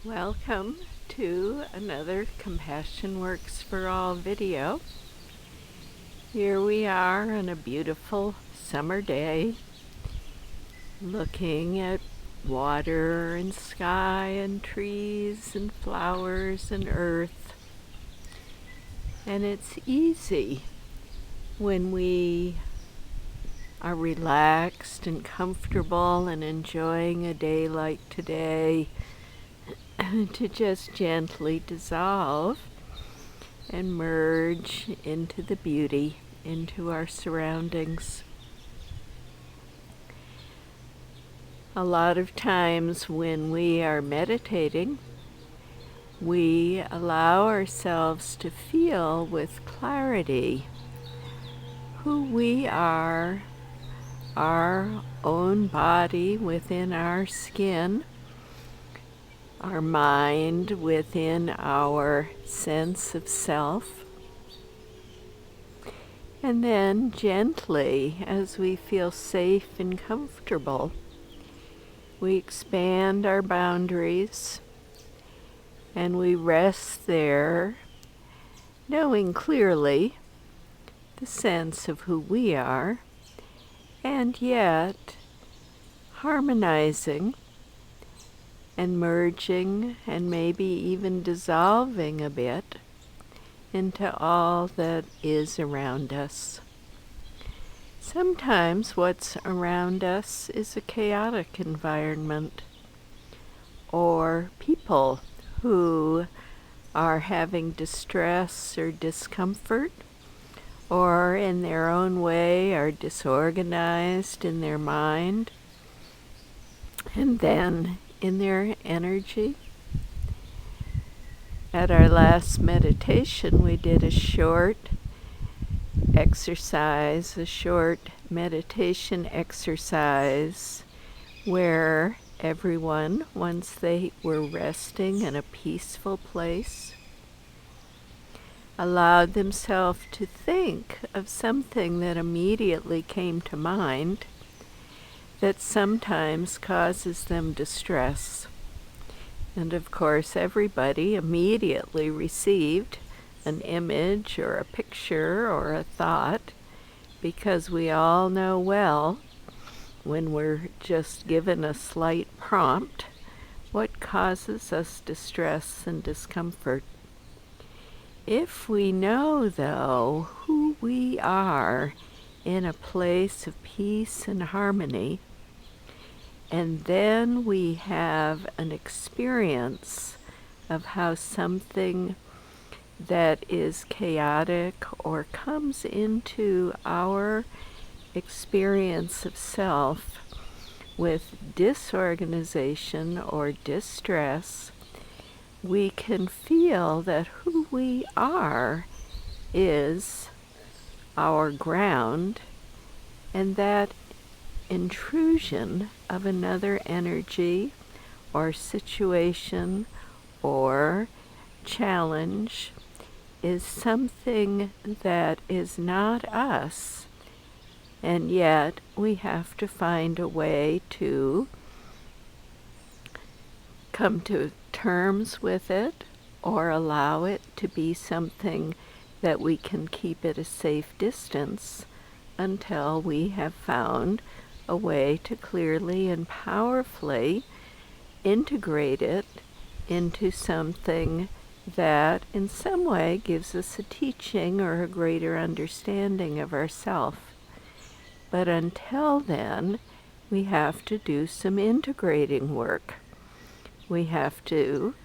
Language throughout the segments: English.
Welcome to another Compassion Works for All video. Here we are on a beautiful summer day, looking at water and sky and trees and flowers and earth. And it's easy when we are relaxed and comfortable and enjoying a day like today to just gently dissolve and merge into the beauty, into our surroundings. A lot of times when we are meditating, we allow ourselves to feel with clarity who we are, our own body within our skin, our mind within our sense of self. And then gently, as we feel safe and comfortable, we expand our boundaries and we rest there, knowing clearly the sense of who we are, and yet harmonizing and merging and maybe even dissolving a bit into all that is around us. Sometimes what's around us is a chaotic environment, or people who are having distress or discomfort, or in their own way are disorganized in their mind and then in their energy. At our last meditation, we did a short exercise, a short meditation exercise where everyone, once they were resting in a peaceful place, allowed themselves to think of something that immediately came to mind that sometimes causes them distress. And of course, everybody immediately received an image or a picture or a thought, because we all know well, when we're just given a slight prompt, what causes us distress and discomfort. If we know, though, who we are in a place of peace and harmony, and then we have an experience of how something that is chaotic or comes into our experience of self with disorganization or distress, we can feel that who we are is our ground, and that intrusion of another energy or situation or challenge is something that is not us, and yet we have to find a way to come to terms with it or allow it to be something that we can keep at a safe distance until we have found a way to clearly and powerfully integrate it into something that in some way gives us a teaching or a greater understanding of ourself. But until then, we have to do some integrating work. We have to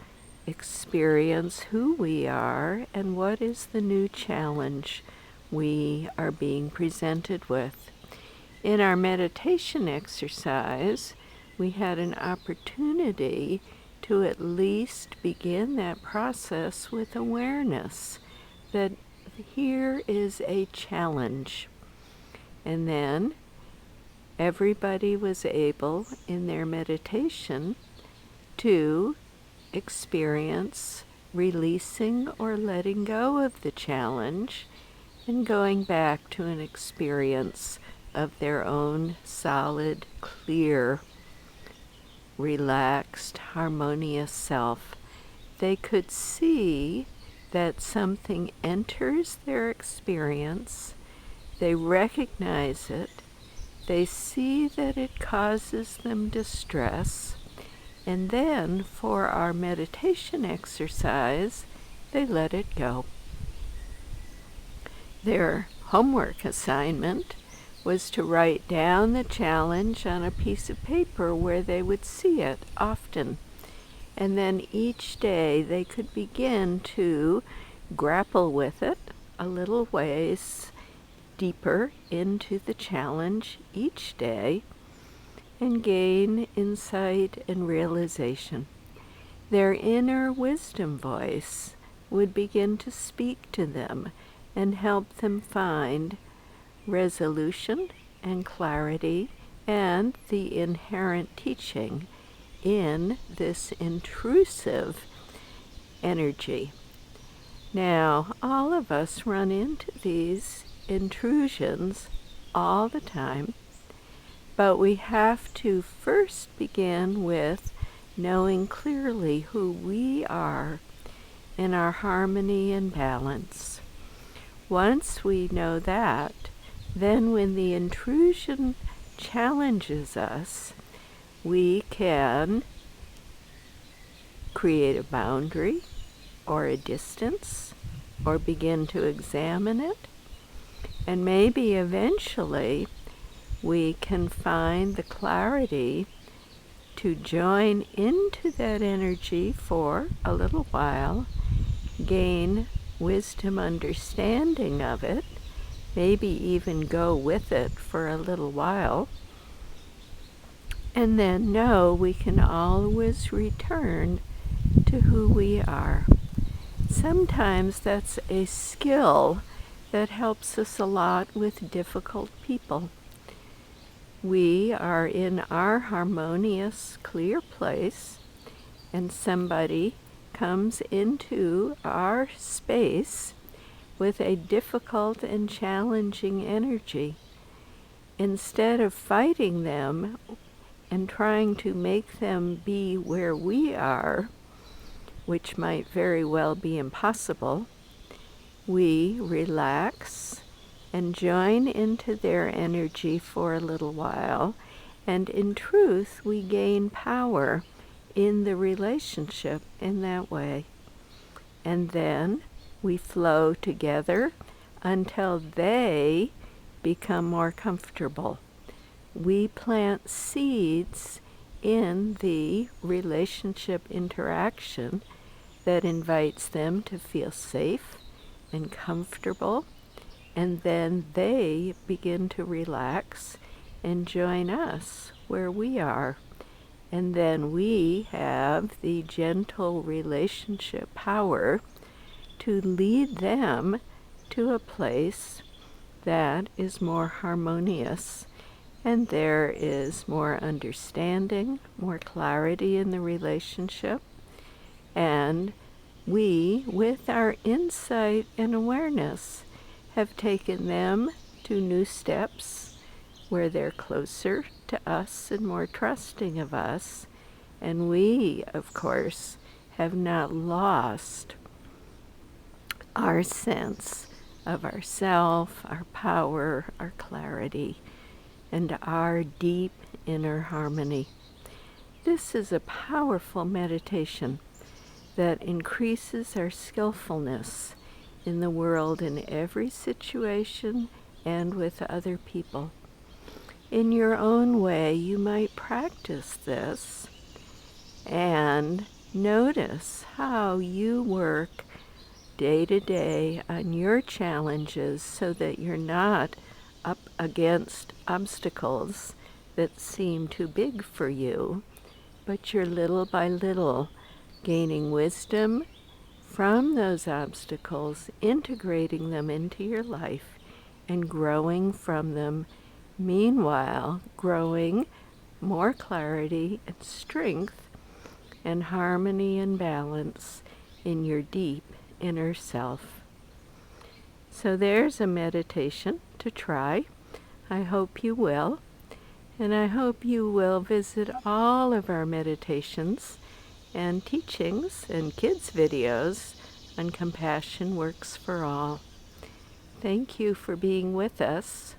experience who we are and what is the new challenge we are being presented with. In our meditation exercise, we had an opportunity to at least begin that process with awareness that here is a challenge. And then everybody was able in their meditation to experience releasing or letting go of the challenge and going back to an experience of their own solid, clear relaxed, harmonious self, they could see that something enters their experience, they recognize it, they see that it causes them distress, and then for our meditation exercise, they let it go. Their homework assignment was to write down the challenge on a piece of paper where they would see it often. And then each day they could begin to grapple with it a little ways deeper into the challenge each day and gain insight and realization. Their inner wisdom voice would begin to speak to them and help them find resolution and clarity and the inherent teaching in this intrusive energy. Now, all of us run into these intrusions all the time, but we have to first begin with knowing clearly who we are in our harmony and balance. Once we know that, then when the intrusion challenges us, we can create a boundary or a distance or begin to examine it. And maybe eventually we can find the clarity to join into that energy for a little while, gain wisdom understanding of it, maybe even go with it for a little while, and then know we can always return to who we are. Sometimes that's a skill that helps us a lot with difficult people. We are in our harmonious, clear place, and somebody comes into our space with a difficult and challenging energy. Instead of fighting them and trying to make them be where we are, which might very well be impossible, we relax and join into their energy for a little while, and in truth, we gain power in the relationship in that way. And then we flow together until they become more comfortable. We plant seeds in the relationship interaction that invites them to feel safe and comfortable, and then they begin to relax and join us where we are. And then we have the gentle relationship power to lead them to a place that is more harmonious, and there is more understanding, more clarity in the relationship, and we, with our insight and awareness, have taken them to new steps where they're closer to us and more trusting of us, and we, of course, have not lost our sense of ourself, our power, our clarity, and our deep inner harmony. This is a powerful meditation that increases our skillfulness in the world in every situation and with other people. In your own way, you might practice this and notice how you work day to day on your challenges so that you're not up against obstacles that seem too big for you, but you're little by little gaining wisdom from those obstacles, integrating them into your life, and growing from them. Meanwhile, growing more clarity and strength and harmony and balance in your deep inner self. So there's a meditation to try. I hope you will. And I hope you will visit all of our meditations and teachings and kids' videos on Compassion Works for All. Thank you for being with us.